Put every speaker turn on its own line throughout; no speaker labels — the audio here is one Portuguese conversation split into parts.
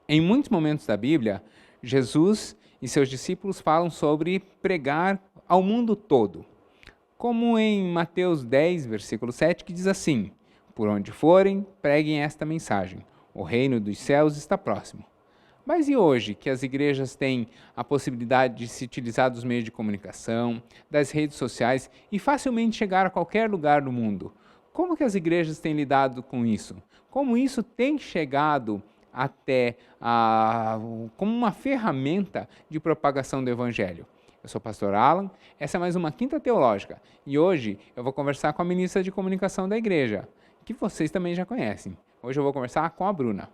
Em muitos momentos da Bíblia, Jesus e seus discípulos falam sobre pregar ao mundo todo, como em Mateus 10, versículo 7, que diz assim: Por onde forem, preguem esta mensagem: o reino dos céus está próximo. Mas e hoje, que as igrejas têm a possibilidade de se utilizar dos meios de comunicação, das redes sociais e facilmente chegar a qualquer lugar do mundo? Como que as igrejas têm lidado com isso? Como isso tem chegado até como uma ferramenta de propagação do evangelho? Eu sou o pastor Alan, essa é mais uma Quinta Teológica e hoje eu vou conversar com a ministra de comunicação da igreja, que vocês também já conhecem. Hoje eu vou conversar com a Bruna.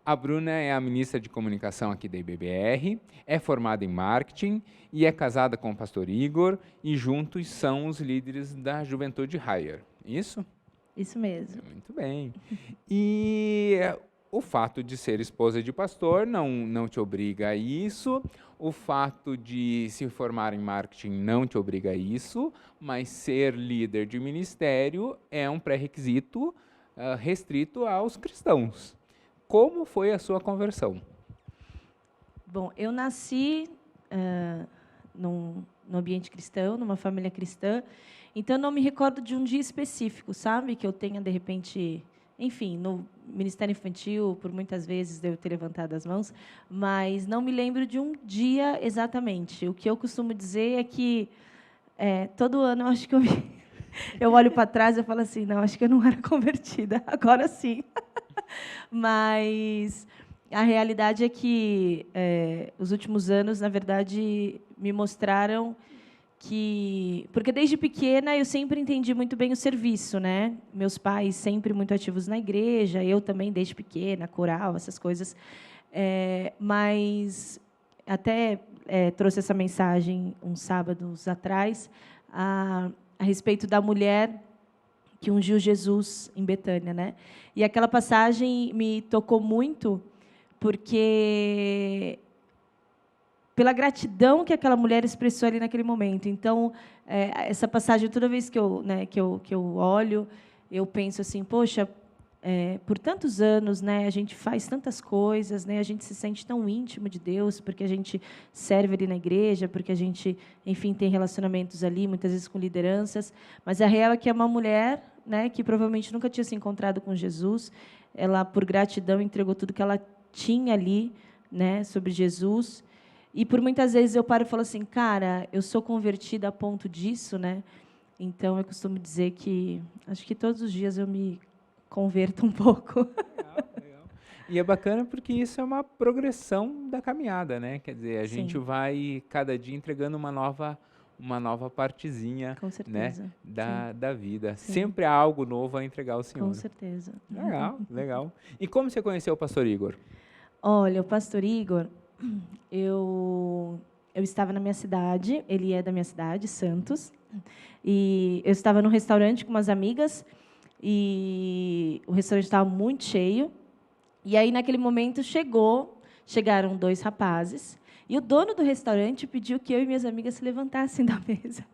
A Bruna é a ministra de comunicação aqui da IBBR, é formada em marketing e é casada com o pastor Igor e juntos são os líderes da Juventude Higher. Isso?
Isso mesmo.
Muito bem. E o fato de ser esposa de pastor não te obriga a isso, o fato de se formar em marketing não te obriga a isso, mas ser líder de ministério é um pré-requisito restrito aos cristãos. Como foi a sua conversão?
Bom, eu nasci num ambiente cristão, numa família cristã, então eu não me recordo de um dia específico, sabe? Que eu tenha, de repente, enfim, no Ministério Infantil, por muitas vezes, devo ter levantado as mãos, mas não me lembro de um dia exatamente. O que eu costumo dizer é que todo ano eu acho que eu olho para trás e falo assim, não, acho que eu não era convertida, agora sim. Mas a realidade é que os últimos anos, na verdade, me mostraram que... Porque desde pequena eu sempre entendi muito bem o serviço, né? Meus pais sempre muito ativos na igreja, eu também desde pequena, coral, essas coisas. Mas até trouxe essa mensagem uns sábados atrás a respeito da mulher que ungiu Jesus em Betânia, né? E aquela passagem me tocou muito, porque pela gratidão que aquela mulher expressou ali naquele momento. Então, essa passagem, toda vez que eu olho, eu penso assim, poxa, por tantos anos, né, a gente faz tantas coisas, né, a gente se sente tão íntimo de Deus, porque a gente serve ali na igreja, porque a gente, enfim, tem relacionamentos ali, muitas vezes com lideranças, mas a real é que é uma mulher, né, que provavelmente nunca tinha se encontrado com Jesus, ela, por gratidão, entregou tudo que ela tinha ali, né, sobre Jesus, e por muitas vezes eu paro e falo assim, cara, eu sou convertida a ponto disso, né? Então eu costumo dizer que acho que todos os dias eu me converto um pouco.
Legal, legal. E é bacana porque isso é uma progressão da caminhada, né? Quer dizer, a gente
Sim,
vai cada dia entregando uma nova partezinha,
com
né,
certeza. Sim,
da vida.
sim,
Sempre há algo novo a entregar ao
com
Senhor.
certeza.
Legal, legal. E como você conheceu o pastor Igor?
Olha, o pastor Igor, eu estava na minha cidade, ele é da minha cidade, Santos, e eu estava num restaurante com umas amigas, e o restaurante estava muito cheio, e aí, naquele momento, chegaram dois rapazes, e o dono do restaurante pediu que eu e minhas amigas se levantassem da mesa,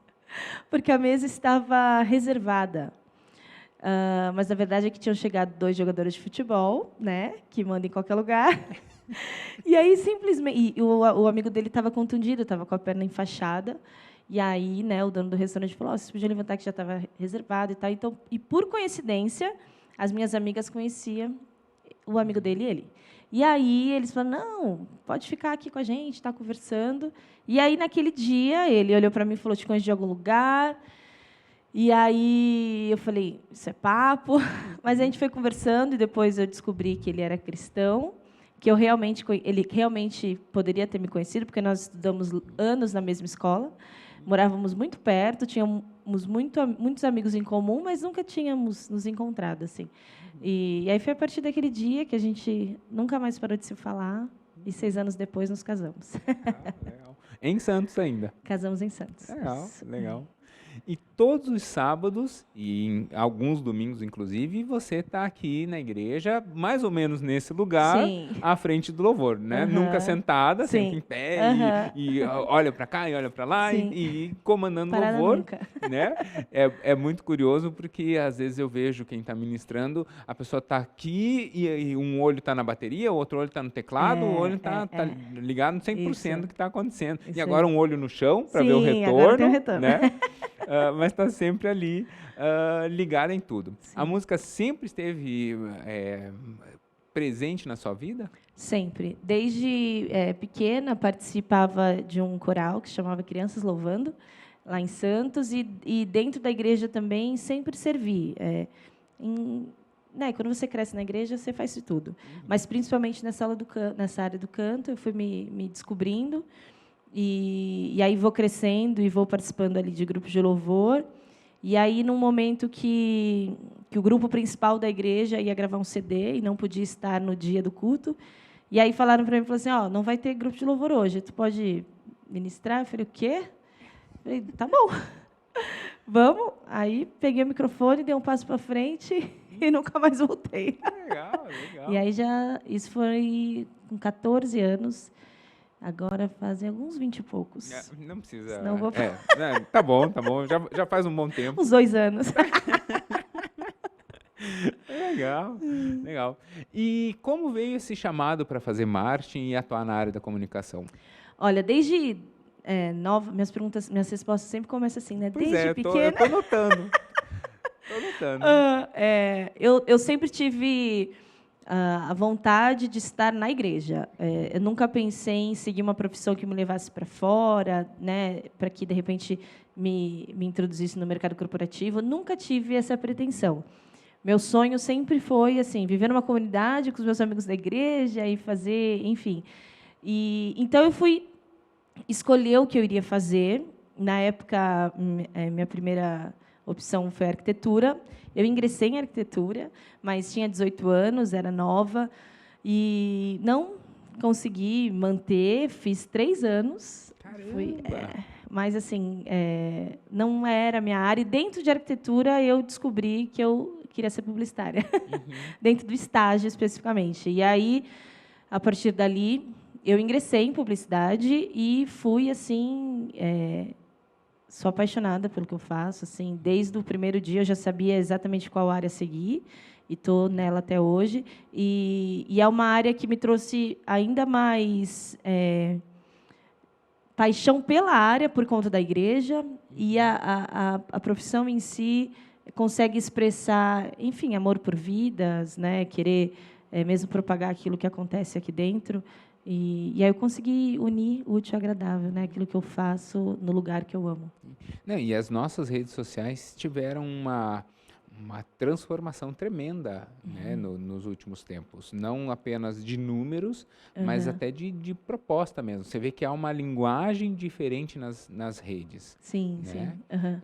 porque a mesa estava reservada. Mas a verdade é que tinham chegado dois jogadores de futebol, né, que mandam em qualquer lugar. E aí, simplesmente... E o amigo dele estava contundido, estava com a perna enfaixada. E aí, né, o dono do restaurante falou, vocês podiam levantar que já estava reservado e tal. Então, e por coincidência, as minhas amigas conheciam o amigo dele e ele. E aí eles falaram, não, pode ficar aqui com a gente, está conversando. E aí, naquele dia, ele olhou para mim e falou, te conheço de algum lugar. E aí eu falei, isso é papo. Mas a gente foi conversando e depois eu descobri que ele era cristão, que ele realmente poderia ter me conhecido, porque nós estudamos anos na mesma escola, morávamos muito perto, tínhamos muitos amigos em comum, mas nunca tínhamos nos encontrado assim. E aí foi a partir daquele dia que a gente nunca mais parou de se falar e 6 anos depois nos casamos.
Legal, legal. Em Santos ainda.
Casamos em Santos.
Legal,
Isso.
legal. E todos os sábados, e em alguns domingos, inclusive, você está aqui na igreja, mais ou menos nesse lugar,
Sim.
à frente do louvor, né? Nunca sentada,
Sim.
sempre em pé, e olha para cá e olha para lá,
Sim.
e comandando
Parada
louvor.
nunca.
Né? É muito curioso, porque às vezes eu vejo quem está ministrando, a pessoa está aqui e um olho está na bateria, o outro olho está no teclado, o olho está ligado no 100% do que está acontecendo. E agora um olho no chão para ver o retorno.
Agora tem o retorno.
Né? Mas está sempre ali ligado em tudo.
Sim.
A música sempre esteve presente na sua vida?
Sempre. Desde pequena, participava de um coral que se chamava Crianças Louvando, lá em Santos, e dentro da igreja também sempre servi. Né, quando você cresce na igreja, você faz de tudo. Mas, principalmente nessa área do canto, eu fui me descobrindo. E aí vou crescendo e vou participando ali de grupos de louvor. E aí, num momento que o grupo principal da igreja ia gravar um CD e não podia estar no dia do culto, e aí falaram para mim, assim, não vai ter grupo de louvor hoje, tu pode ministrar? Eu falei, o quê? Eu falei, tá bom, vamos. Aí peguei o microfone, dei um passo para frente e nunca mais voltei.
Legal.
E aí isso foi com 14 anos. Agora fazem alguns 20 e poucos.
Não precisa.
Senão vou...
Tá bom. Já faz um bom tempo.
Uns 2 anos.
Legal. E como veio esse chamado para fazer marketing e atuar na área da comunicação?
Olha, desde nova, minhas respostas sempre começam assim, né?
Pois
desde pequena.
Eu tô notando.
Eu sempre tive a vontade de estar na igreja. Eu nunca pensei em seguir uma profissão que me levasse para fora, né, para que, de repente, me introduzisse no mercado corporativo. Nunca tive essa pretensão. Meu sonho sempre foi assim, viver numa comunidade com os meus amigos da igreja e fazer, enfim. Então, eu fui escolher o que eu iria fazer. Na época, minha primeira opção foi arquitetura. Eu ingressei em arquitetura, mas tinha 18 anos, era nova, e não consegui manter. Fiz 3 anos.
Caramba!
Mas, assim, não era a minha área. E, dentro de arquitetura, eu descobri que eu queria ser publicitária, dentro do estágio, especificamente. E aí, a partir dali, eu ingressei em publicidade e fui, assim... Sou apaixonada pelo que eu faço, assim, desde o primeiro dia eu já sabia exatamente qual área seguir e estou nela até hoje. E é uma área que me trouxe ainda mais paixão pela área por conta da igreja, e a profissão em si consegue expressar, enfim, amor por vidas, né, querer mesmo propagar aquilo que acontece aqui dentro. E aí eu consegui unir o útil ao agradável, né? Aquilo que eu faço no lugar que eu amo.
Não, e as nossas redes sociais tiveram uma transformação tremenda, né, nos últimos tempos. Não apenas de números, mas até de proposta mesmo. Você vê que há uma linguagem diferente nas redes.
Sim,
né?
Sim.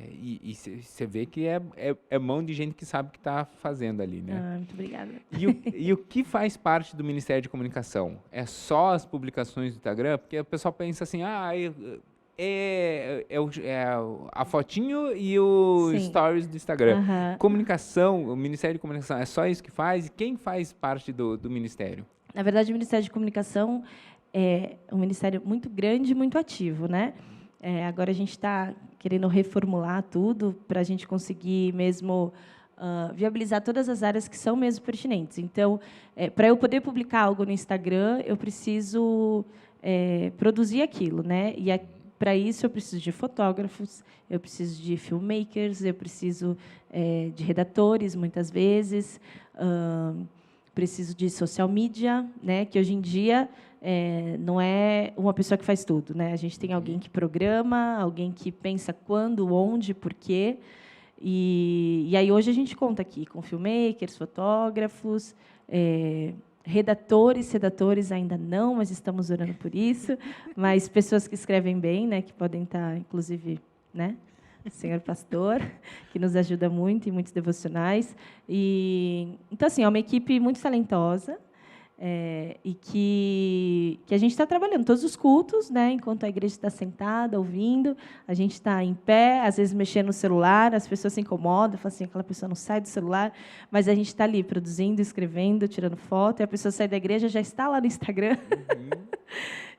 E você vê que é mão de gente que sabe o que está fazendo ali, né?
Muito obrigada.
E o que faz parte do Ministério de Comunicação? É só as publicações do Instagram? Porque o pessoal pensa assim, a fotinho e o
Sim.
stories do Instagram. Comunicação, o Ministério de Comunicação, é só isso que faz? E quem faz parte do Ministério?
Na verdade, o Ministério de Comunicação é um ministério muito grande e muito ativo, né? Agora a gente está querendo reformular tudo para a gente conseguir mesmo viabilizar todas as áreas que são mesmo pertinentes. Então, para eu poder publicar algo no Instagram, eu preciso produzir aquilo, né? E para isso, eu preciso de fotógrafos, eu preciso de filmmakers, eu preciso de redatores, muitas vezes, preciso de social media, né, que hoje em dia não é uma pessoa que faz tudo, né? A gente tem alguém que programa, alguém que pensa quando, onde, por quê. E aí, hoje, a gente conta aqui com filmmakers, fotógrafos, redatores ainda não, mas estamos orando por isso, mas pessoas que escrevem bem, né, que podem estar, inclusive, né, o senhor pastor, que nos ajuda muito em muitos devocionais. Então, assim, é uma equipe muito talentosa, e que a gente está trabalhando todos os cultos, né? Enquanto a igreja está sentada, ouvindo, a gente está em pé, às vezes mexendo no celular, as pessoas se incomodam, falam assim, aquela pessoa não sai do celular, mas a gente está ali produzindo, escrevendo, tirando foto, e a pessoa sai da igreja, já está lá no Instagram.
Uhum.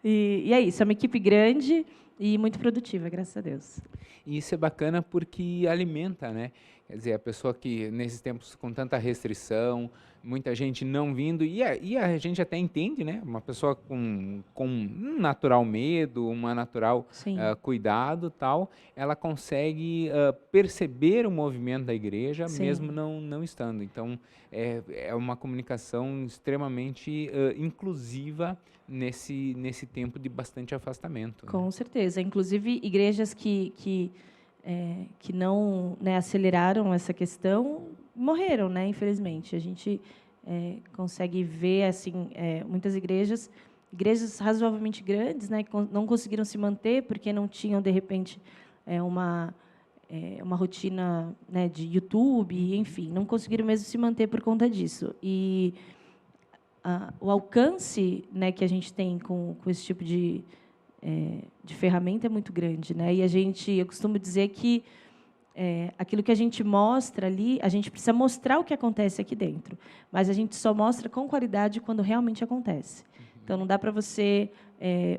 E é isso, é uma equipe grande e muito produtiva, graças a Deus.
E isso é bacana porque alimenta, né? Quer dizer, a pessoa que, nesses tempos com tanta restrição, muita gente não vindo, e a gente até entende, né? Uma pessoa com um natural medo, uma natural
Sim.
cuidado tal, ela consegue perceber o movimento da igreja,
Sim.
mesmo não estando. Então, é uma comunicação extremamente inclusiva nesse tempo de bastante afastamento.
Com
Né?
certeza. Inclusive, igrejas que não, né, aceleraram essa questão morreram, né, infelizmente. A gente consegue ver assim muitas igrejas razoavelmente grandes, né, que não conseguiram se manter porque não tinham, de repente, uma rotina, né, de YouTube, enfim, não conseguiram mesmo se manter por conta disso. E o alcance, né, que a gente tem com esse tipo de ferramenta é muito grande, né? E eu costumo dizer que aquilo que a gente mostra ali, a gente precisa mostrar o que acontece aqui dentro, mas a gente só mostra com qualidade quando realmente acontece. Então, não dá para você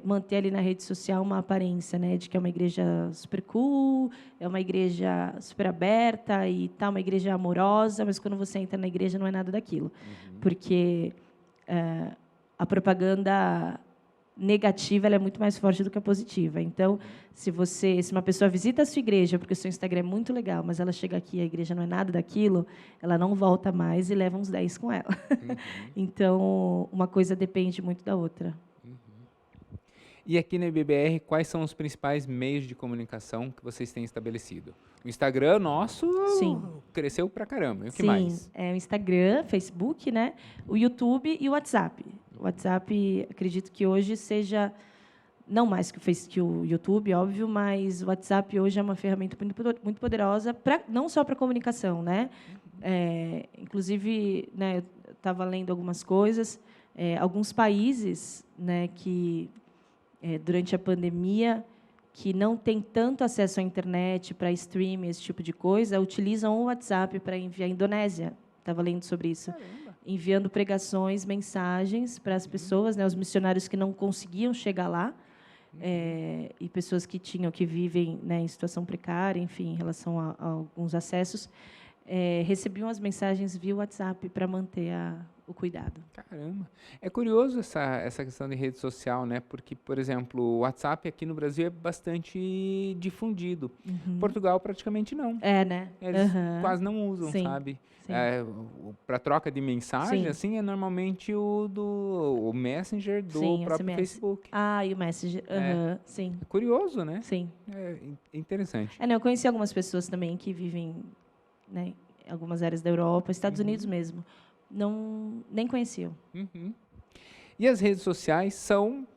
manter ali na rede social uma aparência, né, de que é uma igreja super cool, é uma igreja super aberta e tá uma igreja amorosa, mas quando você entra na igreja não é nada daquilo, porque a propaganda negativa ela é muito mais forte do que a positiva. Então, se uma pessoa visita a sua igreja porque o seu Instagram é muito legal, mas ela chega aqui e a igreja não é nada daquilo, ela não volta mais e leva uns 10 com ela. Então, uma coisa depende muito da outra.
E aqui na IBBR, quais são os principais meios de comunicação que vocês têm estabelecido? O Instagram nosso
Sim.
cresceu pra caramba. E o que
Sim,
mais?
o Instagram, Facebook, né? O YouTube e o WhatsApp. O WhatsApp, acredito que hoje seja não mais que o YouTube, óbvio, mas o WhatsApp hoje é uma ferramenta muito poderosa não só para comunicação, né? Inclusive, né, eu estava lendo algumas coisas, alguns países, né, que durante a pandemia que não tem tanto acesso à internet para streaming, esse tipo de coisa, utilizam o WhatsApp para enviar. A Indonésia, estava lendo sobre isso. Caramba. Enviando pregações, mensagens para as pessoas, né, os missionários que não conseguiam chegar lá, e pessoas que vivem, né, em situação precária, enfim, em relação a alguns acessos, recebiam as mensagens via WhatsApp para manter o cuidado.
Caramba. É curioso essa questão de rede social, né? Porque, por exemplo, o WhatsApp aqui no Brasil é bastante difundido. Portugal praticamente não.
Né?
Eles quase não usam,
Sim.
sabe?
Sim.
Para troca de mensagem,
Sim.
assim, é normalmente o Messenger do
Sim,
próprio
SMS.
Facebook.
E o Messenger. Sim.
É curioso, né?
Sim.
É interessante.
Eu conheci algumas pessoas também que vivem, né, em algumas áreas da Europa, Estados Unidos mesmo. Nem conheciam.
E as redes sociais são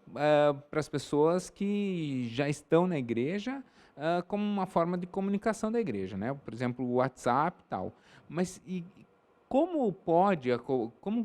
para as pessoas que já estão na igreja como uma forma de comunicação da igreja, né? Por exemplo, o WhatsApp e tal. Mas como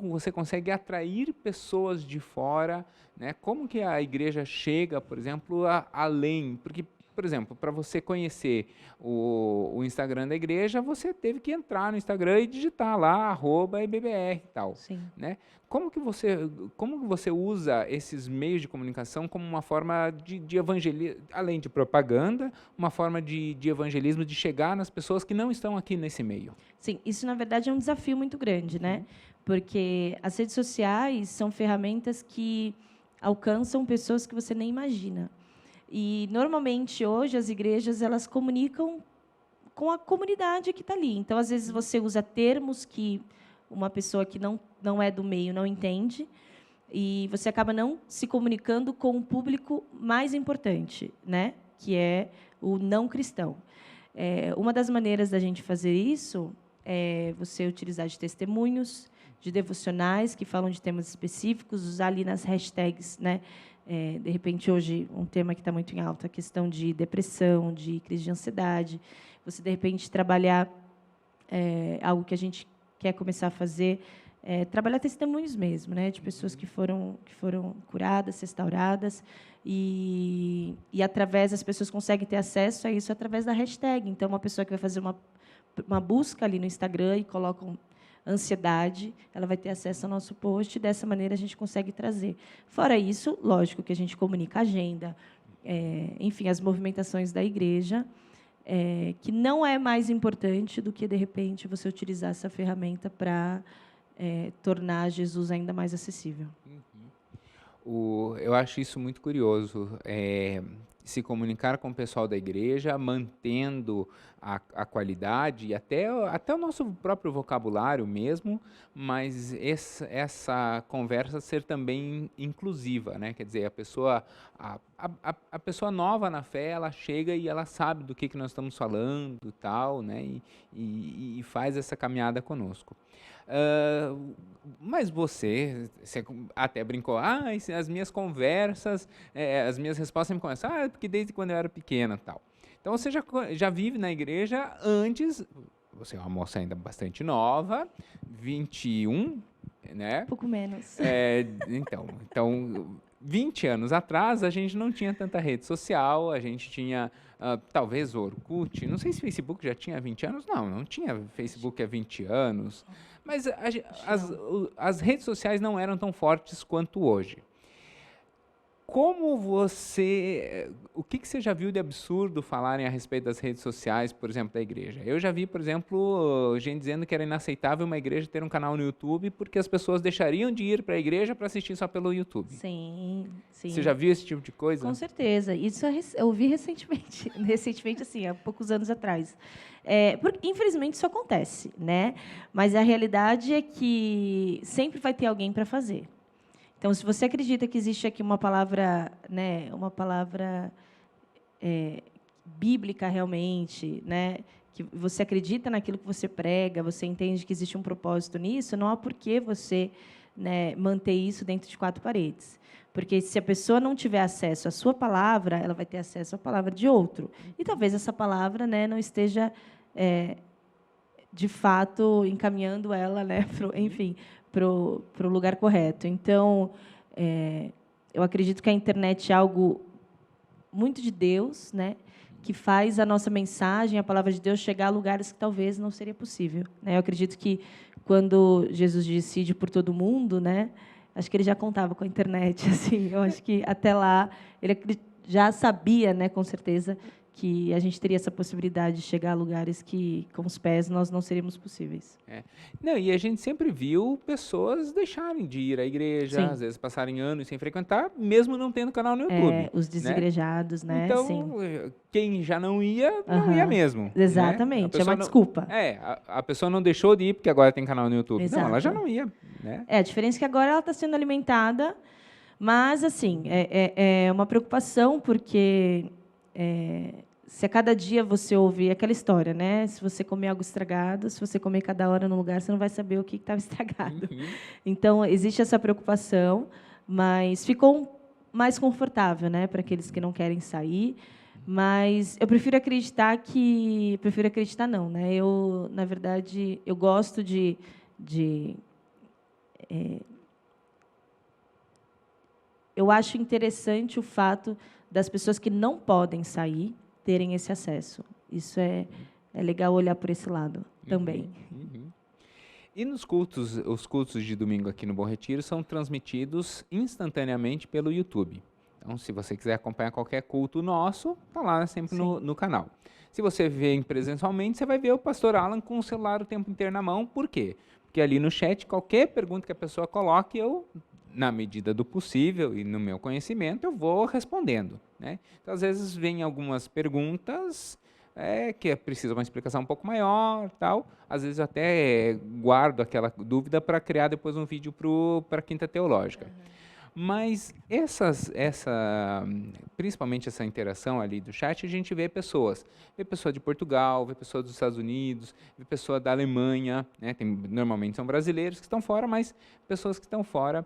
você consegue atrair pessoas de fora, né? Como que a igreja chega, por exemplo, além? Porque, por exemplo, para você conhecer o Instagram da igreja, você teve que entrar no Instagram e digitar lá @ibbr e tal.
Sim.
Né? Como que você usa esses meios de comunicação como uma forma de evangelismo, além de propaganda, uma forma de evangelismo, de chegar nas pessoas que não estão aqui nesse meio?
Sim, isso, na verdade, é um desafio muito grande, né? Porque as redes sociais são ferramentas que alcançam pessoas que você nem imagina. E, normalmente, hoje, as igrejas elas comunicam com a comunidade que está ali. Então, às vezes, você usa termos que uma pessoa que não é do meio não entende, e você acaba não se comunicando com o público mais importante, né? Que é o não cristão. Uma das maneiras da gente fazer isso é você utilizar de testemunhos, de devocionais que falam de temas específicos, usar ali nas hashtags, né? De repente, hoje, um tema que está muito em alta, a questão de depressão, de crise de ansiedade. Você, de repente, trabalhar algo que a gente quer começar a fazer, trabalhar testemunhos mesmo, né, de pessoas que foram curadas, restauradas, e através as pessoas conseguem ter acesso a isso através da hashtag. Então, uma pessoa que vai fazer uma busca ali no Instagram e coloca ansiedade, ela vai ter acesso ao nosso post, e dessa maneira a gente consegue trazer. Fora isso, lógico que a gente comunica a agenda, enfim, as movimentações da igreja, que não é mais importante do que, de repente, você utilizar essa ferramenta para tornar Jesus ainda mais acessível.
Eu acho isso muito curioso, se comunicar com o pessoal da igreja, mantendo a qualidade e até o nosso próprio vocabulário mesmo, mas essa conversa ser também inclusiva, né? Quer dizer, a pessoa nova na fé, ela chega e ela sabe do que nós estamos falando e tal, né? E faz essa caminhada conosco. Mas você até brincou, as minhas conversas, as minhas respostas sempre começam, porque desde quando eu era pequena e tal. Então você já vive na igreja antes, você é uma moça ainda bastante nova, 21, né?
Um pouco menos.
Então, 20 anos atrás, a gente não tinha tanta rede social, a gente tinha talvez o Orkut, não sei se o Facebook já tinha 20 anos, não tinha Facebook há 20 anos, mas as redes sociais não eram tão fortes quanto hoje. O que você já viu de absurdo falarem a respeito das redes sociais, por exemplo, da igreja? Eu já vi, por exemplo, gente dizendo que era inaceitável uma igreja ter um canal no YouTube porque as pessoas deixariam de ir para a igreja para assistir só pelo YouTube.
Sim.
Você já viu esse tipo de coisa?
Com certeza. Isso eu vi recentemente, assim, há poucos anos atrás. Porque, infelizmente, isso acontece, né? Mas a realidade é que sempre vai ter alguém para fazer. Então, se você acredita que existe aqui uma palavra, né, bíblica realmente, né, que você acredita naquilo que você prega, você entende que existe um propósito nisso, não há por que você, né, manter isso dentro de quatro paredes. Porque se a pessoa não tiver acesso à sua palavra, ela vai ter acesso à palavra de outro. E talvez essa palavra, né, não esteja, de fato, encaminhando ela, né, para o lugar correto. Então, eu acredito que a internet é algo muito de Deus, né, que faz a nossa mensagem, a palavra de Deus, chegar a lugares que talvez não seria possível, né? Eu acredito que, quando Jesus decide por todo mundo, né, acho que ele já contava com a internet. Assim, eu acho que, até lá, ele já sabia, né, com certeza, que a gente teria essa possibilidade de chegar a lugares que, com os pés, nós não seríamos possíveis.
Não, e a gente sempre viu pessoas deixarem de ir à igreja,
Sim.
às vezes passarem anos sem frequentar, mesmo não tendo canal no YouTube.
Os desigrejados, né?
Então,
Sim.
quem já não ia mesmo.
Exatamente,
Né?
é uma desculpa.
A pessoa não deixou de ir porque agora tem canal no YouTube.
Exato.
Não, ela já não ia. Né?
A diferença é que agora ela está sendo alimentada, mas, assim, é uma preocupação, porque se a cada dia você ouvir aquela história, né? Se você comer algo estragado, se você comer cada hora num lugar, você não vai saber o que estava estragado. Então, existe essa preocupação, mas ficou mais confortável, né, para aqueles que não querem sair. Mas eu prefiro acreditar não, né? Eu, na verdade, eu gosto eu acho interessante o fato das pessoas que não podem sair terem esse acesso. Isso é legal olhar por esse lado também.
E nos cultos, os cultos de domingo aqui no Bom Retiro são transmitidos instantaneamente pelo YouTube. Então, se você quiser acompanhar qualquer culto nosso, está lá sempre no canal. Se você vê presencialmente, você vai ver o pastor Alan com o celular o tempo inteiro na mão. Por quê? Porque ali no chat, qualquer pergunta que a pessoa coloque, eu, na medida do possível e no meu conhecimento, eu vou respondendo. Né? Então, às vezes, vem algumas perguntas que precisa uma explicação um pouco maior, tal. Às vezes eu até guardo aquela dúvida para criar depois um vídeo para a Quinta Teológica. Mas principalmente essa interação ali do chat, a gente vê pessoas. Vê pessoa de Portugal, vê pessoa dos Estados Unidos, vê pessoa da Alemanha, né? Normalmente são brasileiros que estão fora, mas pessoas que estão fora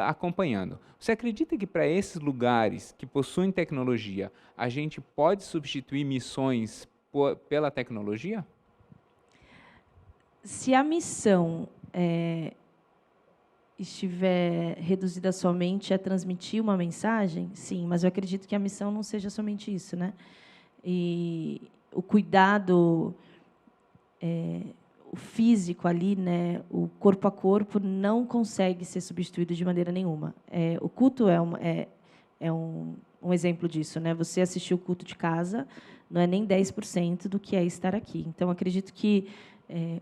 acompanhando. Você acredita que para esses lugares que possuem tecnologia, a gente pode substituir missões pela tecnologia?
Se a missão estiver reduzida somente a transmitir uma mensagem, sim, mas eu acredito que a missão não seja somente isso, né? E o cuidado, o físico ali, né, o corpo a corpo, não consegue ser substituído de maneira nenhuma. O culto é um exemplo disso, né? Você assistir o culto de casa não é nem 10% do que é estar aqui. Então, acredito que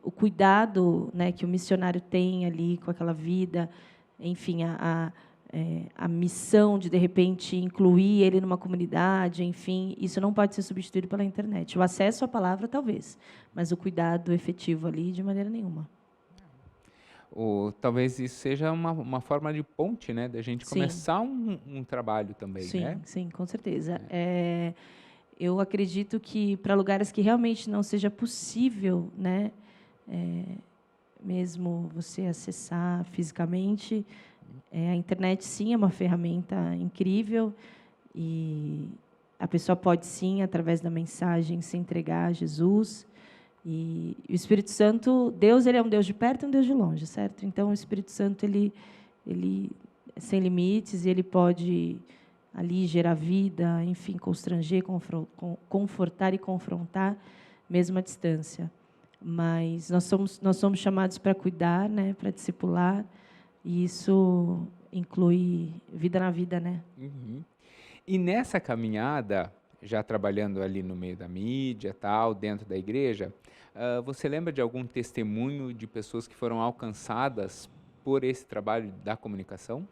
o cuidado, né, que o missionário tem ali com aquela vida, enfim, a missão de repente, incluir ele numa comunidade, enfim, isso não pode ser substituído pela internet. O acesso à palavra, talvez, mas o cuidado efetivo ali, de maneira nenhuma.
Talvez isso seja uma forma de ponte, né, da gente
Sim.
começar um trabalho também,
Sim,
né?
sim, com certeza. Eu acredito que para lugares que realmente não seja possível, né, mesmo você acessar fisicamente, a internet sim é uma ferramenta incrível e a pessoa pode sim, através da mensagem, se entregar a Jesus. E o Espírito Santo, Deus, ele é um Deus de perto e um Deus de longe, certo? Então o Espírito Santo ele é sem limites e ele pode ali gerar vida, enfim, constranger, confortar e confrontar, mesmo à distância. Mas nós somos chamados para cuidar, né, para discipular, e isso inclui vida na vida, né?
Uhum. E nessa caminhada, já trabalhando ali no meio da mídia, tal, dentro da igreja, você lembra de algum testemunho de pessoas que foram alcançadas por esse trabalho da comunicação?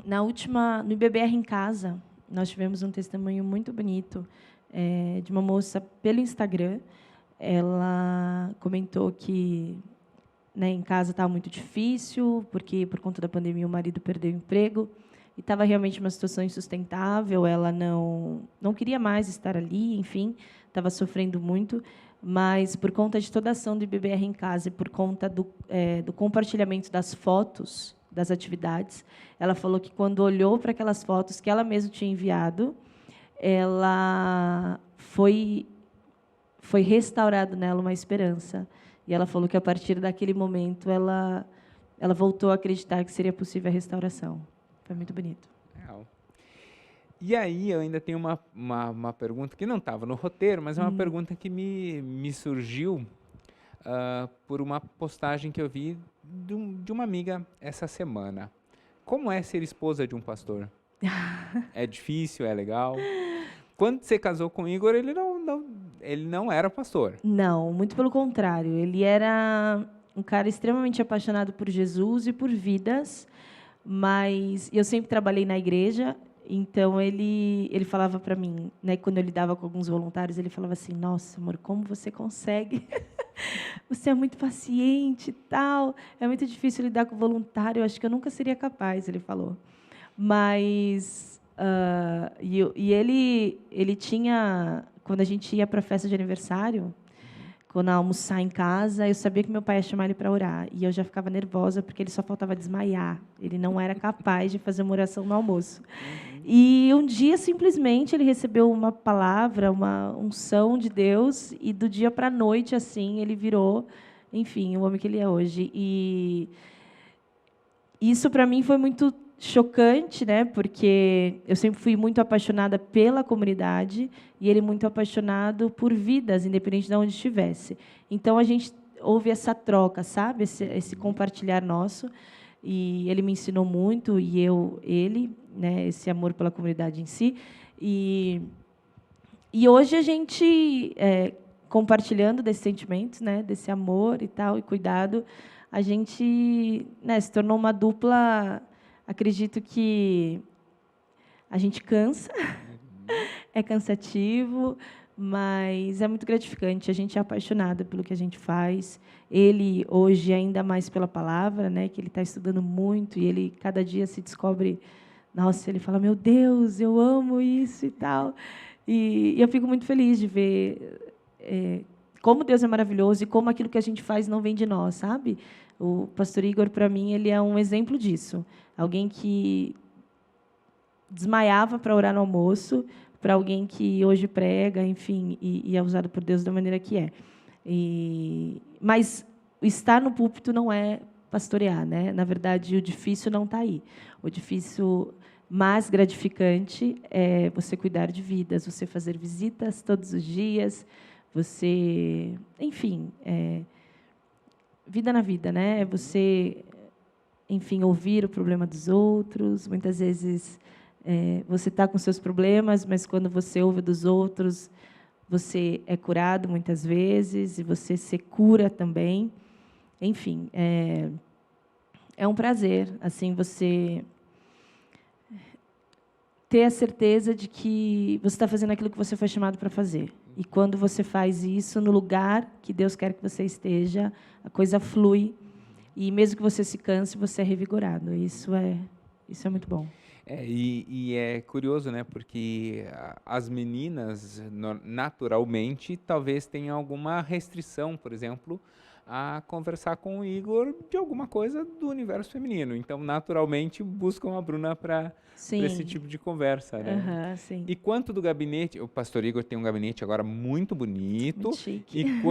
No IBBR em Casa, nós tivemos um testemunho muito bonito de uma moça pelo Instagram. Ela comentou que, né, em casa estava muito difícil, porque, por conta da pandemia, o marido perdeu o emprego e estava realmente uma situação insustentável. Ela não queria mais estar ali, enfim, estava sofrendo muito. Mas, por conta de toda a ação do IBBR em Casa e por conta do compartilhamento das fotos das atividades, ela falou que, quando olhou para aquelas fotos que ela mesma tinha enviado, ela foi restaurado nela uma esperança. E ela falou que, a partir daquele momento, ela voltou a acreditar que seria possível a restauração. Foi muito bonito.
Legal. E aí, eu ainda tenho uma pergunta que não estava no roteiro, mas é uma pergunta que me surgiu por uma postagem que eu vi de uma amiga essa semana. Como é ser esposa de um pastor? É difícil? É legal? Quando você casou com o Igor, ele não era pastor.
Não, muito pelo contrário. Ele era um cara extremamente apaixonado por Jesus e por vidas, mas eu sempre trabalhei na igreja, então ele falava para mim, né, quando eu lidava com alguns voluntários, ele falava assim: nossa, amor, como você consegue? Você é muito paciente e tal. É muito difícil lidar com voluntário, eu acho que eu nunca seria capaz, ele falou. Mas ele tinha, quando a gente ia para a festa de aniversário, quando eu almoçar em casa, eu sabia que meu pai ia chamar ele para orar, e eu já ficava nervosa porque ele só faltava desmaiar. Ele não era capaz de fazer uma oração no almoço. E um dia, simplesmente, ele recebeu uma palavra, uma unção de Deus, e do dia para a noite, assim, ele virou, enfim, o homem que ele é hoje. E isso, para mim, foi muito chocante, né? Porque eu sempre fui muito apaixonada pela comunidade e ele muito apaixonado por vidas, independente de onde estivesse. Então, a gente houve essa troca, sabe? Esse compartilhar nosso. E ele me ensinou muito, e ele, né? Esse amor pela comunidade em si. E hoje a gente, compartilhando desses sentimentos, né? Desse amor e tal, e cuidado, a gente, né, se tornou uma dupla. Acredito que a gente cansa, é cansativo, mas é muito gratificante. A gente é apaixonada pelo que a gente faz. Ele, hoje, ainda mais pela palavra, né, que ele está estudando muito, e ele, cada dia, se descobre... Nossa, ele fala: meu Deus, eu amo isso e tal. E eu fico muito feliz de ver como Deus é maravilhoso e como aquilo que a gente faz não vem de nós, sabe? O pastor Igor, para mim, ele é um exemplo disso. Alguém que desmaiava para orar no almoço, para alguém que hoje prega, enfim, e é usado por Deus da maneira que é. Mas estar no púlpito não é pastorear, né? Na verdade, o difícil não está aí. O difícil mais gratificante é você cuidar de vidas, você fazer visitas todos os dias, você, enfim, vida na vida, né? Você, enfim, ouvir o problema dos outros. Muitas vezes você está com seus problemas, mas quando você ouve dos outros, você é curado muitas vezes e você se cura também. Enfim, é um prazer, assim, você ter a certeza de que você está fazendo aquilo que você foi chamado para fazer. E quando você faz isso no lugar que Deus quer que você esteja, a coisa flui. E mesmo que você se canse, você é revigorado. Isso é muito bom.
E é curioso, né? Porque as meninas, naturalmente, talvez tenham alguma restrição, por exemplo, a conversar com o Igor de alguma coisa do universo feminino. Então, naturalmente, buscam a Bruna para esse tipo de conversa, né?
Sim.
E quanto do gabinete, o pastor Igor tem um gabinete agora muito bonito.
Muito chique.
E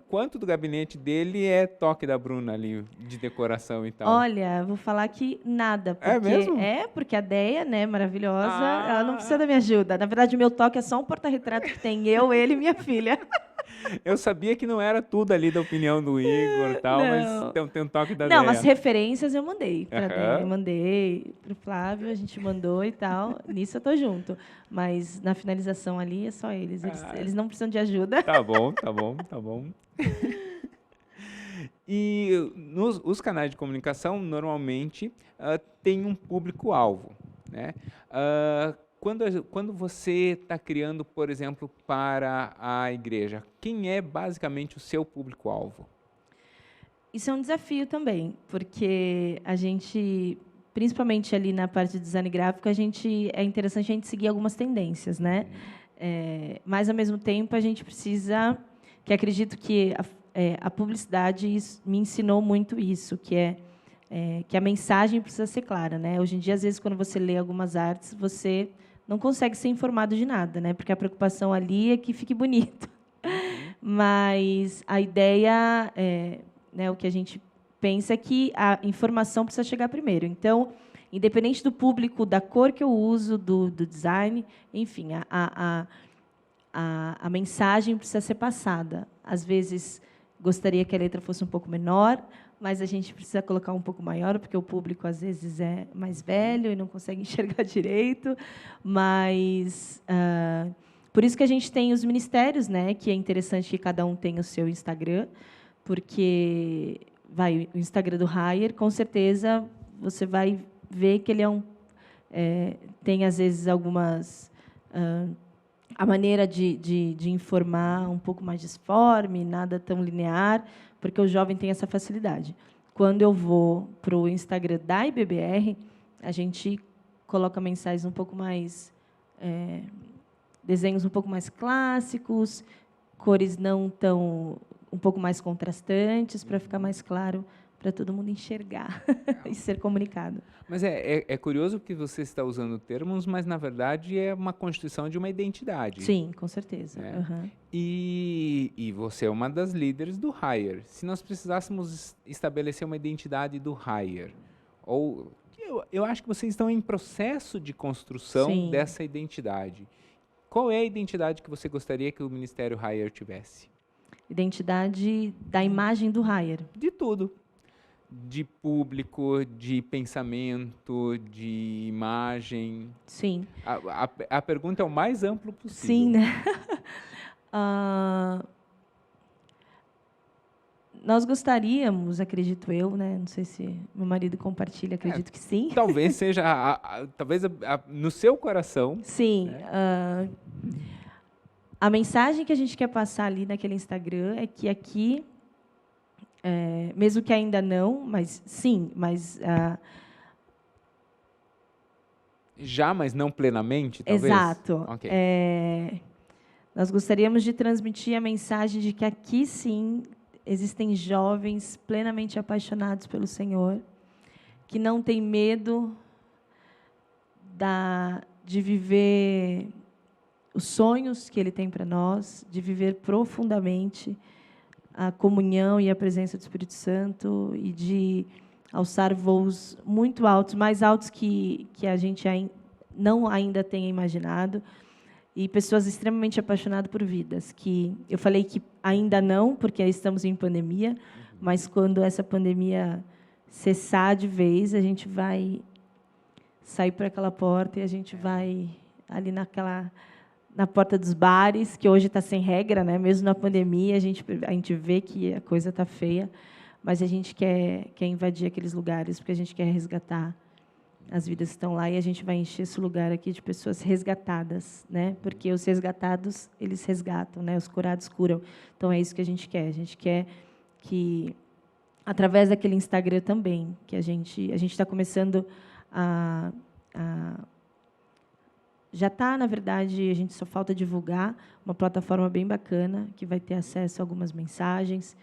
quanto do gabinete dele é toque da Bruna ali, de decoração e tal?
Olha, vou falar que nada. Porque,
é mesmo?
Porque a Deia, né, maravilhosa, ela não precisa da minha ajuda. Na verdade, o meu toque é só um porta-retrato que tem eu, ele e minha filha.
Eu sabia que não era tudo ali da opinião do Igor e tal, mas tem um toque da
Não,
Deia.
as referências eu mandei para a Deia, mandei para o Flávio, a gente mandou e tal. Nisso eu tô junto. Mas na finalização ali é só eles. Eles não precisam de ajuda.
Tá bom. E os canais de comunicação, normalmente, têm um público-alvo, né? Quando você está criando, por exemplo, para a igreja, quem é basicamente o seu público-alvo?
Isso é um desafio também, porque a gente, principalmente ali na parte de design gráfico, é interessante a gente seguir algumas tendências, né? Mas, ao mesmo tempo, a gente precisa, que acredito que a publicidade me ensinou muito isso, que a mensagem precisa ser clara, né? Hoje em dia, às vezes, quando você lê algumas artes, você não consegue ser informado de nada, né? Porque a preocupação ali é que fique bonito. Mas a ideia, né, o que a gente pensa é que a informação precisa chegar primeiro. Então, independente do público, da cor que eu uso, do design, enfim, a mensagem precisa ser passada. Às vezes, gostaria que a letra fosse um pouco menor, mas a gente precisa colocar um pouco maior, porque o público, às vezes, é mais velho e não consegue enxergar direito. Mas, por isso que a gente tem os ministérios, né, que é interessante que cada um tenha o seu Instagram, porque o Instagram do Haier, com certeza, você vai ver que ele tem, às vezes, algumas... a maneira de informar um pouco mais disforme, nada tão linear, porque o jovem tem essa facilidade. Quando eu vou para o Instagram da IBBR, a gente coloca mensagens um pouco mais... desenhos um pouco mais clássicos, cores não tão... um pouco mais contrastantes, para ficar mais claro para todo mundo enxergar e ser comunicado.
Mas é curioso que você está usando termos, mas, na verdade, é uma constituição de uma identidade.
Sim, com certeza.
Né?
Uhum.
E você é uma das líderes do Haier. Se nós precisássemos estabelecer uma identidade do Haier, eu acho que vocês estão em processo de construção dessa identidade. Qual é a identidade que você gostaria que o Ministério Haier tivesse?
Identidade da imagem do Haier.
De tudo. De público, de pensamento, de imagem.
Sim.
A pergunta é o mais amplo possível.
Sim, né? Nós gostaríamos, acredito eu, né? Não sei se meu marido compartilha, acredito que sim.
Talvez seja, no seu coração.
Sim. Né? A mensagem que a gente quer passar ali naquele Instagram é que aqui, mesmo que ainda não, mas sim, mas...
já, mas não plenamente, talvez?
Exato.
Okay.
Nós gostaríamos de transmitir a mensagem de que aqui, sim, existem jovens plenamente apaixonados pelo Senhor, que não têm medo de viver os sonhos que Ele tem para nós, de viver profundamente a comunhão e a presença do Espírito Santo e de alçar voos muito altos, mais altos que a gente não ainda tenha imaginado, e pessoas extremamente apaixonadas por vidas, que eu falei que ainda não, porque estamos em pandemia, mas quando essa pandemia cessar de vez, a gente vai sair por aquela porta e a gente vai ali na porta dos bares, que hoje está sem regra, né? Mesmo na pandemia, a gente vê que a coisa está feia, mas a gente quer invadir aqueles lugares, porque a gente quer resgatar as vidas que estão lá, e a gente vai encher esse lugar aqui de pessoas resgatadas, né? Porque os resgatados, eles resgatam, né? Os curados curam. Então, é isso que a gente quer. A gente quer que, através daquele Instagram também, que a gente está começando já está, na verdade, a gente só falta divulgar uma plataforma bem bacana, que vai ter acesso a algumas mensagens,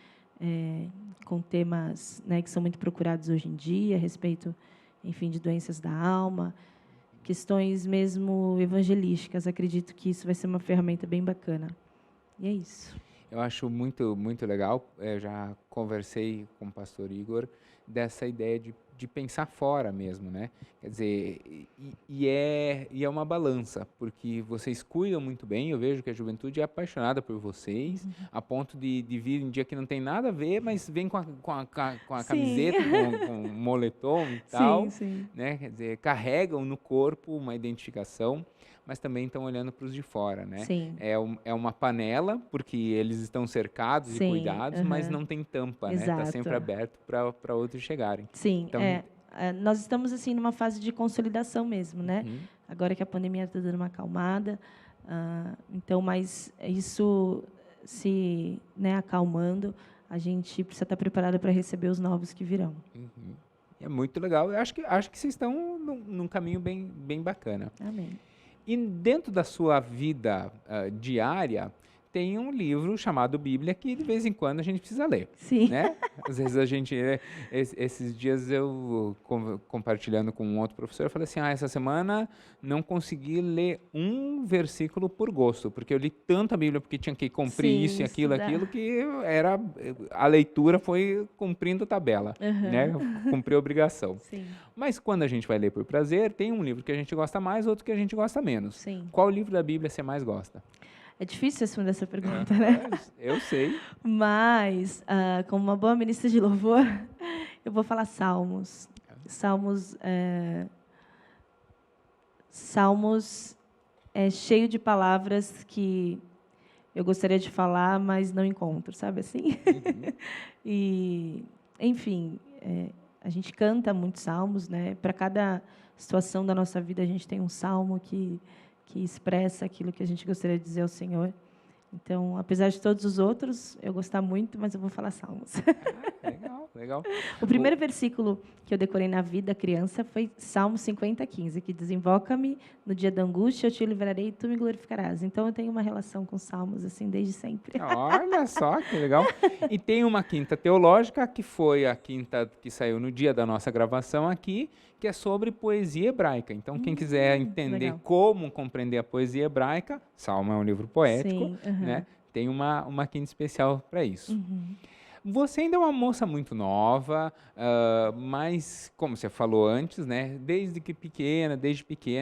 com temas, né, que são muito procurados hoje em dia, a respeito, enfim, de doenças da alma, questões mesmo evangelísticas. Acredito que isso vai ser uma ferramenta bem bacana. E é isso.
Eu acho muito, muito legal. Eu já conversei com o pastor Igor dessa ideia de pensar fora mesmo, né? Quer dizer, e é uma balança, porque vocês cuidam muito bem. Eu vejo que a juventude é apaixonada por vocês, a ponto de vir em dia que não tem nada a ver, mas vem com a camiseta, com o moletom e tal,
sim.
né? Quer dizer, carregam no corpo uma identificação, mas também estão olhando para os de fora, né?
Sim.
É uma panela, porque eles estão cercados e
Sim,
cuidados, mas não tem tampa, né? Está sempre
exato.
aberto para outros chegarem.
Sim,
Então,
nós estamos assim numa fase de consolidação mesmo, né?
Uhum.
Agora que a pandemia está dando uma acalmada, então, mas isso se, né, acalmando, a gente precisa estar preparado para receber os novos que virão.
Uhum. É muito legal. Eu acho que vocês estão num caminho bem bacana.
Amém.
E dentro da sua vida diária, tem um livro chamado Bíblia que de vez em quando a gente precisa ler.
Sim.
Né? Às vezes a gente... Esses dias eu, compartilhando com um outro professor, eu falei assim, essa semana não consegui ler um versículo por gosto, porque eu li tanto a Bíblia, porque tinha que cumprir
Sim,
isso e
estudar.
aquilo, que a leitura foi cumprindo tabela, né? Cumpriu a obrigação.
Sim.
Mas quando a gente vai ler por prazer, tem um livro que a gente gosta mais, outro que a gente gosta menos.
Sim.
Qual livro da Bíblia você mais gosta?
É difícil responder essa pergunta, né?
Eu sei.
Mas, como uma boa ministra de louvor, eu vou falar Salmos. Salmos é cheio de palavras que eu gostaria de falar, mas não encontro, sabe assim?
Uhum.
E, enfim, a gente canta muitos salmos, né? Para cada situação da nossa vida, a gente tem um salmo que expressa aquilo que a gente gostaria de dizer ao Senhor. Então, apesar de todos os outros, eu gostar muito, mas eu vou falar Salmos.
Legal.
O primeiro versículo que eu decorei na vida criança foi Salmo 50:15, que diz: Invoca-me no dia da angústia, eu te livrarei e tu me glorificarás. Então, eu tenho uma relação com Salmos, assim, desde sempre.
Olha só, que legal. E tem uma quinta teológica, que foi a quinta que saiu no dia da nossa gravação aqui, que é sobre poesia hebraica. Então, quem quiser entender
legal.
como compreender a poesia hebraica, Salmo é um livro poético,
Sim,
né? Tem uma quinta especial para isso.
Uhum.
Você ainda é uma moça muito nova, mas, como você falou antes, né, desde pequena,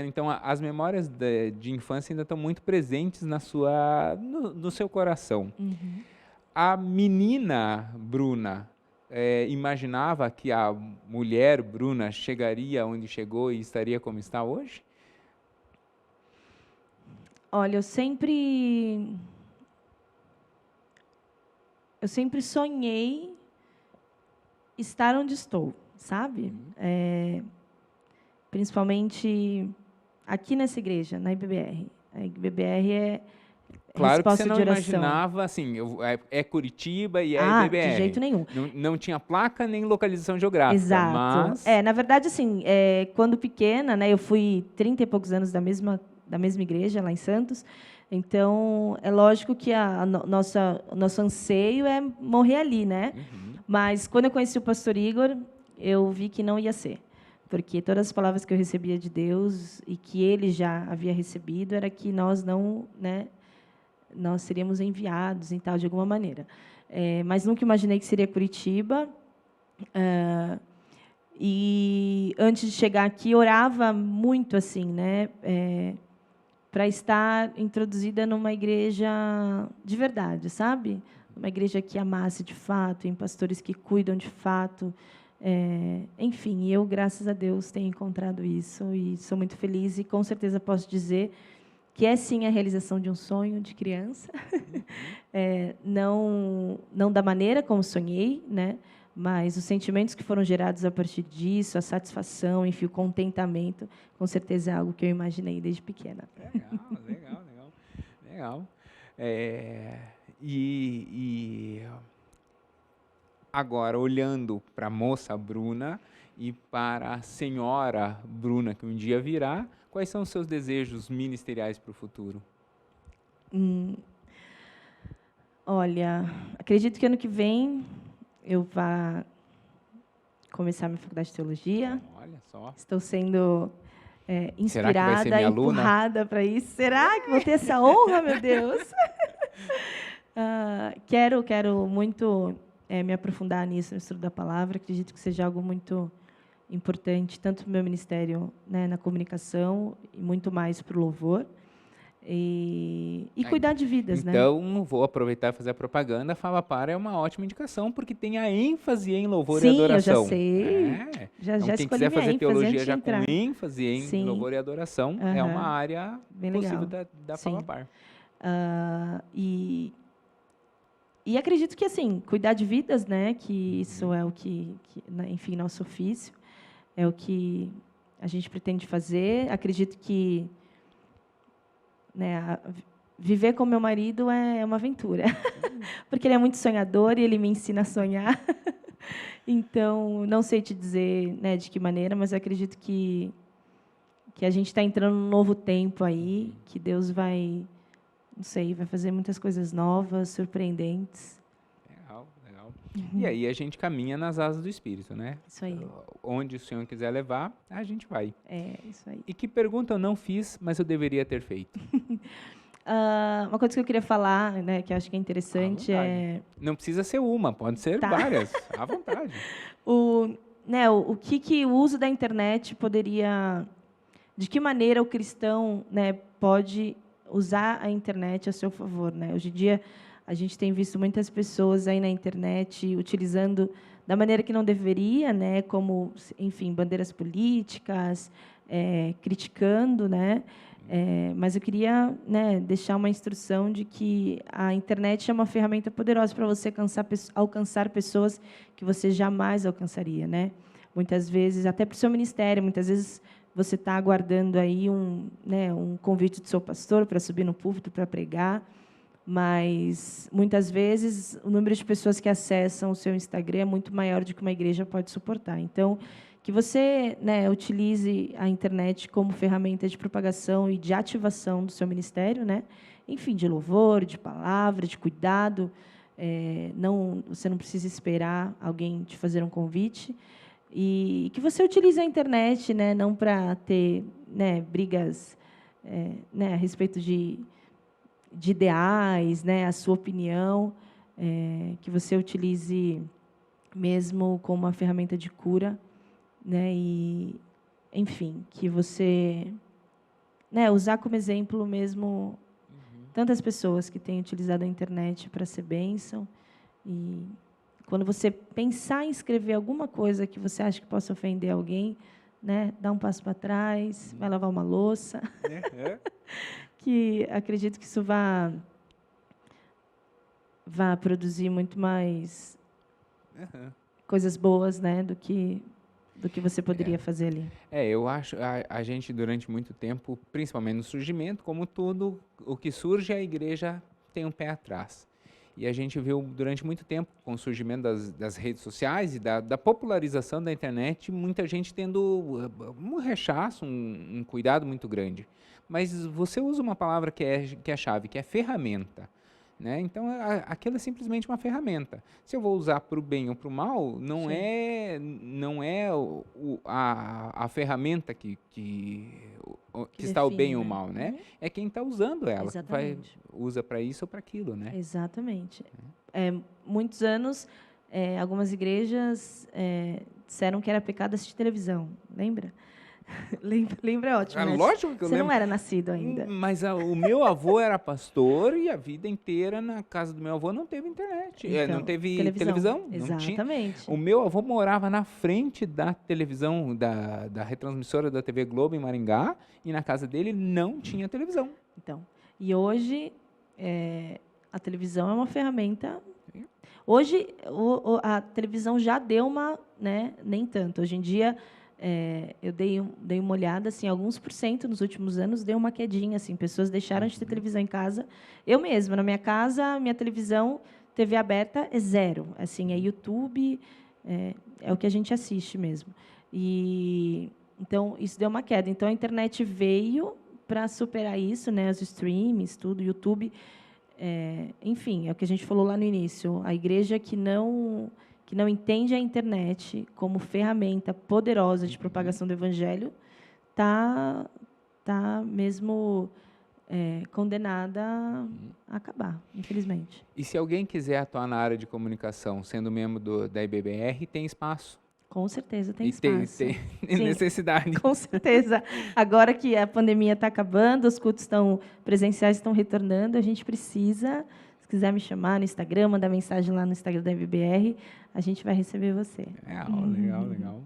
então as memórias de infância ainda estão muito presentes no seu coração.
Uhum.
A menina Bruna imaginava que a mulher Bruna chegaria onde chegou e estaria como está hoje?
Olha, eu sempre sonhei estar onde estou, sabe? Principalmente aqui nessa igreja, na IBBR. A IBBR é
Claro que você
resposta
não
de oração.
imaginava, assim, é Curitiba e é IBBR.
De jeito nenhum.
Não tinha placa nem localização geográfica,
Exato.
mas...
Na verdade, assim, quando pequena, né, eu fui 30 e poucos anos da mesma igreja, lá em Santos. Então, é lógico que nosso anseio é morrer ali, né?
Uhum.
Mas, quando eu conheci o pastor Igor, eu vi que não ia ser. Porque todas as palavras que eu recebia de Deus e que ele já havia recebido era que nós não, né, nós seríamos enviados e tal, de alguma maneira. Mas nunca imaginei que seria Curitiba. E antes de chegar aqui, orava muito assim, né, para estar introduzida numa igreja de verdade, sabe? Uma igreja que amasse de fato, em pastores que cuidam de fato. Enfim, eu, graças a Deus, tenho encontrado isso e sou muito feliz e, com certeza, posso dizer que é, sim, a realização de um sonho de criança. Não da maneira como sonhei, né? Mas os sentimentos que foram gerados a partir disso, a satisfação, enfim, o contentamento, com certeza é algo que eu imaginei desde pequena.
Legal. E agora, olhando para a moça Bruna e para a senhora Bruna, que um dia virá, quais são os seus desejos ministeriais para o futuro?
Olha, acredito que ano que vem eu vá começar minha faculdade de teologia.
Olha só.
Estou sendo
Será que vai ser
inspirada,
minha aluna?
empurrada para isso. Será que vou ter essa honra, meu Deus? Quero muito me aprofundar nisso, no estudo da palavra. Acredito que seja algo muito importante, tanto para o meu ministério, né, na comunicação, e muito mais para o louvor. E cuidar de vidas, né?
Então, vou aproveitar e fazer a propaganda. Fala Para é uma ótima indicação, porque tem a ênfase em louvor e adoração.
Sim, eu já sei.
Então,
Já
quem
escolhi
quiser
minha
fazer
ênfase
teologia
antes de
já com
entrar.
ênfase em
Sim.
louvor e adoração, é uma área
Bem
possível
legal.
da Fala Par.
E acredito que, assim, cuidar de vidas, né? Que isso é o que, enfim, nosso ofício, é o que a gente pretende fazer. Acredito que, né, viver com meu marido é uma aventura, porque ele é muito sonhador e ele me ensina a sonhar. Então, não sei te dizer, né, de que maneira, mas eu acredito que a gente está entrando num novo tempo aí, que Deus vai, não sei, vai fazer muitas coisas novas, surpreendentes.
Legal. E aí a gente caminha nas asas do Espírito, né?
Isso aí.
Onde o Senhor quiser levar, a gente vai.
Isso aí.
E que pergunta eu não fiz, mas eu deveria ter feito?
Uma coisa que eu queria falar, né, que eu acho que é interessante
Não precisa ser uma, pode ser várias, à vontade.
O que o uso da internet poderia... De que maneira o cristão, né, pode usar a internet a seu favor, né? Hoje em dia, a gente tem visto muitas pessoas aí na internet utilizando da maneira que não deveria, né, como, enfim, bandeiras políticas, criticando, né? Mas eu queria, né, deixar uma instrução de que a internet é uma ferramenta poderosa para você alcançar pessoas que você jamais alcançaria, né? Muitas vezes, até para o seu ministério, muitas vezes você está aguardando aí um convite do seu pastor para subir no púlpito para pregar, mas muitas vezes o número de pessoas que acessam o seu Instagram é muito maior do que uma igreja pode suportar. Então, que você, né, utilize a internet como ferramenta de propagação e de ativação do seu ministério, né? Enfim, de louvor, de palavra, de cuidado. Você não precisa esperar alguém te fazer um convite. E que você utilize a internet, né, não para ter, né, brigas a respeito de ideais, né, a sua opinião, que você utilize mesmo como uma ferramenta de cura, né, e, enfim, que você, né, usar como exemplo mesmo tantas pessoas que têm utilizado a internet para ser bênção. E quando você pensar em escrever alguma coisa que você acha que possa ofender alguém, né, dá um passo para trás, vai lavar uma louça. Que acredito que isso vá produzir muito mais coisas boas, né, do que você poderia fazer ali.
Eu acho a gente durante muito tempo, principalmente no surgimento, como tudo o que surge, a igreja tem um pé atrás. E a gente viu durante muito tempo, com o surgimento das redes sociais e da popularização da internet, muita gente tendo um rechaço, um cuidado muito grande. Mas você usa uma palavra que é a chave, que é ferramenta. Né? Então, aquilo é simplesmente uma ferramenta. Se eu vou usar para o bem ou para o mal, não é a ferramenta que está o bem ou o mal, né? É quem está usando ela, que usa para isso ou para aquilo, né?
Exatamente. Muitos anos algumas igrejas disseram que era pecado assistir televisão. Lembra? Lembra é ótimo, né?
Lógico que eu
Você
lembro.
não era nascido ainda.
Mas o meu avô era pastor e a vida inteira na casa do meu avô não teve internet.
Então,
Não teve televisão. Não tinha.
Exatamente.
O meu avô morava na frente da televisão, da retransmissora da TV Globo em Maringá, e na casa dele não tinha televisão.
Então, e hoje a televisão é uma ferramenta. Hoje a televisão já deu uma, né? Nem tanto. Hoje em dia eu dei uma olhada, assim, alguns % nos últimos anos deu uma quedinha, assim, pessoas deixaram de ter televisão em casa. Eu mesma, na minha casa, minha televisão, TV aberta é 0, assim, é YouTube, é o que a gente assiste mesmo. E então isso deu uma queda. Então a internet veio para superar isso, né? Os streams, tudo, YouTube, enfim, é o que a gente falou lá no início. A igreja que não entende a internet como ferramenta poderosa de propagação do evangelho, tá mesmo condenada a acabar, infelizmente.
E se alguém quiser atuar na área de comunicação, sendo membro da IBBR, tem espaço?
Com certeza tem
E
espaço.
tem necessidade.
Com certeza. Agora que a pandemia está acabando, os cultos presenciais estão retornando, a gente precisa, se quiser me chamar no Instagram, mandar mensagem lá no Instagram da IBBR, a gente vai receber você.
Legal.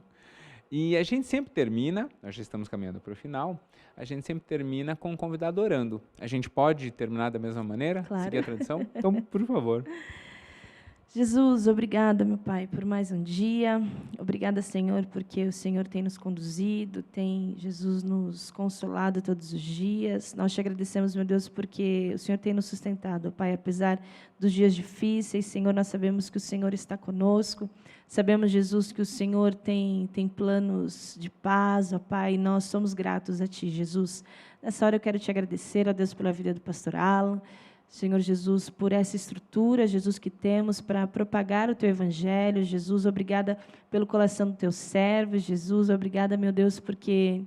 E a gente sempre termina, nós já estamos caminhando para o final, a gente sempre termina com um convidado orando. A gente pode terminar da mesma maneira?
Claro.
Seguir a tradição? Então, por favor.
Jesus, obrigada, meu Pai, por mais um dia. Obrigada, Senhor, porque o Senhor tem nos conduzido, tem, Jesus, nos consolado todos os dias. Nós te agradecemos, meu Deus, porque o Senhor tem nos sustentado, Pai, apesar dos dias difíceis. Senhor, nós sabemos que o Senhor está conosco. Sabemos, Jesus, que o Senhor tem planos de paz, ó Pai, e nós somos gratos a Ti, Jesus. Nessa hora eu quero te agradecer, ó Deus, pela vida do pastor Alan. Senhor Jesus, por essa estrutura, Jesus, que temos para propagar o Teu Evangelho. Jesus, obrigada pelo coração do Teu servo. Jesus, obrigada, meu Deus, porque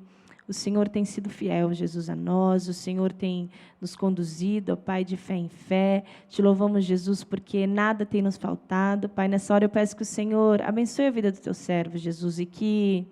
o Senhor tem sido fiel, Jesus, a nós. O Senhor tem nos conduzido, ó Pai, de fé em fé. Te louvamos, Jesus, porque nada tem nos faltado. Pai, nessa hora eu peço que o Senhor abençoe a vida do Teu servo, Jesus, e que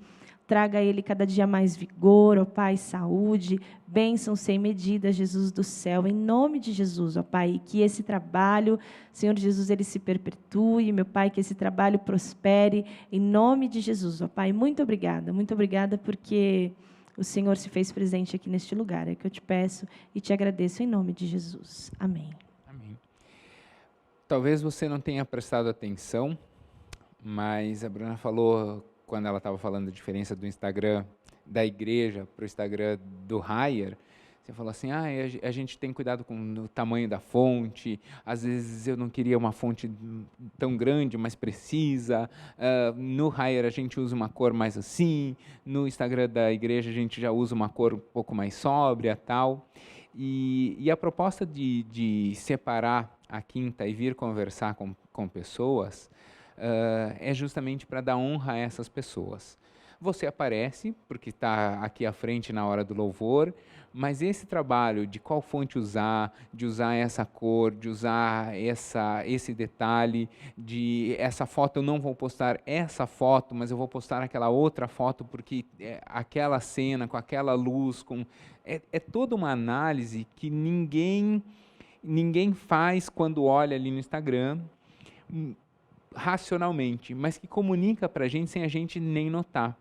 traga a ele cada dia mais vigor, ó Pai, saúde, bênção sem medida, Jesus do céu, em nome de Jesus, ó Pai, e que esse trabalho, Senhor Jesus, ele se perpetue, meu Pai, que esse trabalho prospere, em nome de Jesus, ó Pai. Muito obrigada, porque o Senhor se fez presente aqui neste lugar, é o que eu te peço e te agradeço em nome de Jesus. Amém.
Amém. Talvez você não tenha prestado atenção, mas a Bruna falou, quando ela estava falando da diferença do Instagram da igreja para o Instagram do Hire, você falou assim, a gente tem cuidado com o tamanho da fonte, às vezes eu não queria uma fonte tão grande, mais precisa, no Hire a gente usa uma cor mais assim, no Instagram da igreja a gente já usa uma cor um pouco mais sóbria, tal. E a proposta de separar a quinta e vir conversar com pessoas é justamente para dar honra a essas pessoas. Você aparece, porque está aqui à frente na hora do louvor, mas esse trabalho de qual fonte usar, de usar essa cor, de usar esse detalhe, de essa foto eu não vou postar essa foto, mas eu vou postar aquela outra foto, porque aquela cena, com aquela luz, é toda uma análise que ninguém faz quando olha ali no Instagram, racionalmente, mas que comunica para a gente sem a gente nem notar.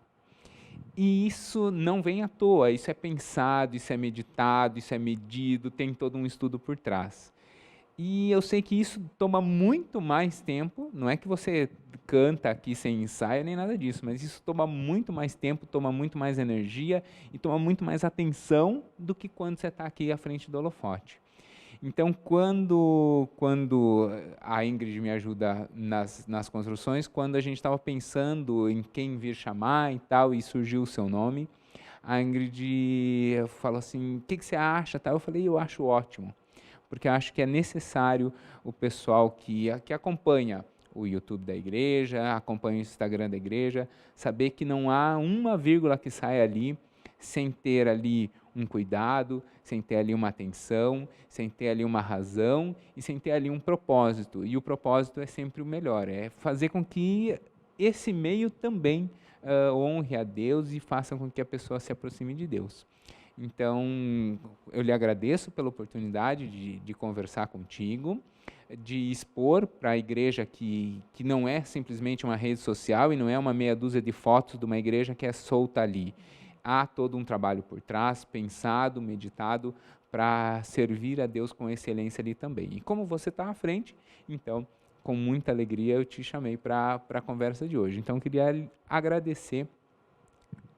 E isso não vem à toa, isso é pensado, isso é meditado, isso é medido, tem todo um estudo por trás. E eu sei que isso toma muito mais tempo, não é que você canta aqui sem ensaio nem nada disso, mas isso toma muito mais tempo, toma muito mais energia e toma muito mais atenção do que quando você está aqui à frente do holofote. Então, quando a Ingrid me ajuda nas construções, quando a gente estava pensando em quem vir chamar e tal, e surgiu o seu nome, a Ingrid falou assim, o que você acha? Eu falei, eu acho ótimo, porque acho que é necessário o pessoal que acompanha o YouTube da igreja, acompanha o Instagram da igreja, saber que não há uma vírgula que saia ali sem ter ali um cuidado, sem ter ali uma atenção, sem ter ali uma razão e sem ter ali um propósito. E o propósito é sempre o melhor, é fazer com que esse meio também honre a Deus e faça com que a pessoa se aproxime de Deus. Então, eu lhe agradeço pela oportunidade de conversar contigo, de expor para a igreja que não é simplesmente uma rede social e não é uma meia dúzia de fotos de uma igreja que é solta ali. Há todo um trabalho por trás, pensado, meditado, para servir a Deus com excelência ali também. E como você está à frente, então, com muita alegria, eu te chamei para a conversa de hoje. Então, queria agradecer,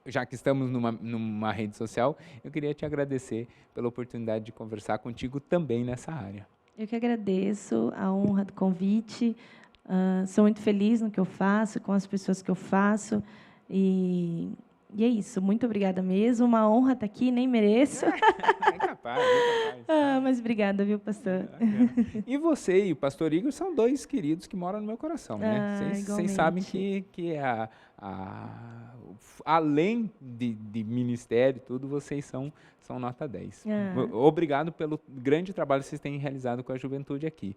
já que estamos numa rede social, eu queria te agradecer pela oportunidade de conversar contigo também nessa área.
Eu que agradeço a honra do convite. Sou muito feliz no que eu faço, com as pessoas que eu faço. E é isso. Muito obrigada mesmo. Uma honra estar aqui, nem mereço.
É capaz, é capaz.
Mas obrigada, viu, pastor?
E você e o pastor Igor são dois queridos que moram no meu coração, né? Vocês sabem que além de ministério e tudo, vocês são nota 10. Obrigado pelo grande trabalho que vocês têm realizado com a juventude aqui.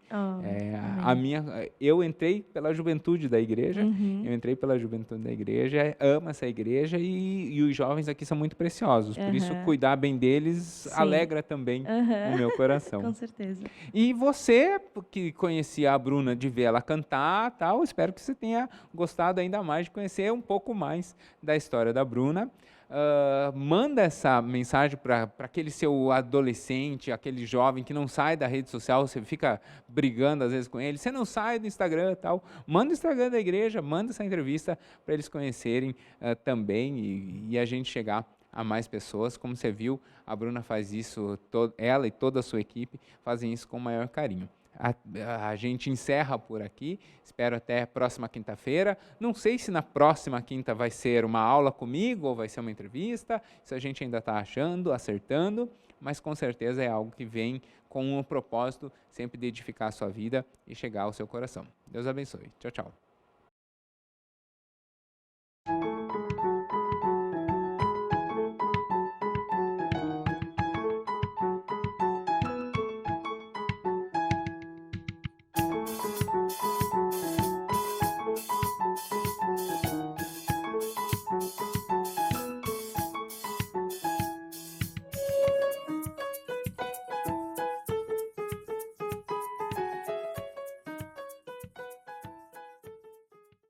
Eu entrei pela juventude da igreja, amo essa igreja e os jovens aqui são muito preciosos, por isso cuidar bem deles alegra também o meu coração.
Com certeza.
E você, que conhecia a Bruna de ver ela cantar, tal, espero que você tenha gostado ainda mais de conhecer um pouco mais da história da Bruna. Manda essa mensagem para aquele seu adolescente, aquele jovem que não sai da rede social, você fica brigando às vezes com ele, você não sai do Instagram e tal, manda o Instagram da igreja, manda essa entrevista para eles conhecerem também e a gente chegar a mais pessoas. Como você viu, a Bruna faz isso, ela e toda a sua equipe fazem isso com o maior carinho. A gente encerra por aqui, espero até a próxima quinta-feira. Não sei se na próxima quinta vai ser uma aula comigo ou vai ser uma entrevista, isso a gente ainda está achando, acertando, mas com certeza é algo que vem com um propósito sempre de edificar a sua vida e chegar ao seu coração. Deus abençoe. Tchau, tchau.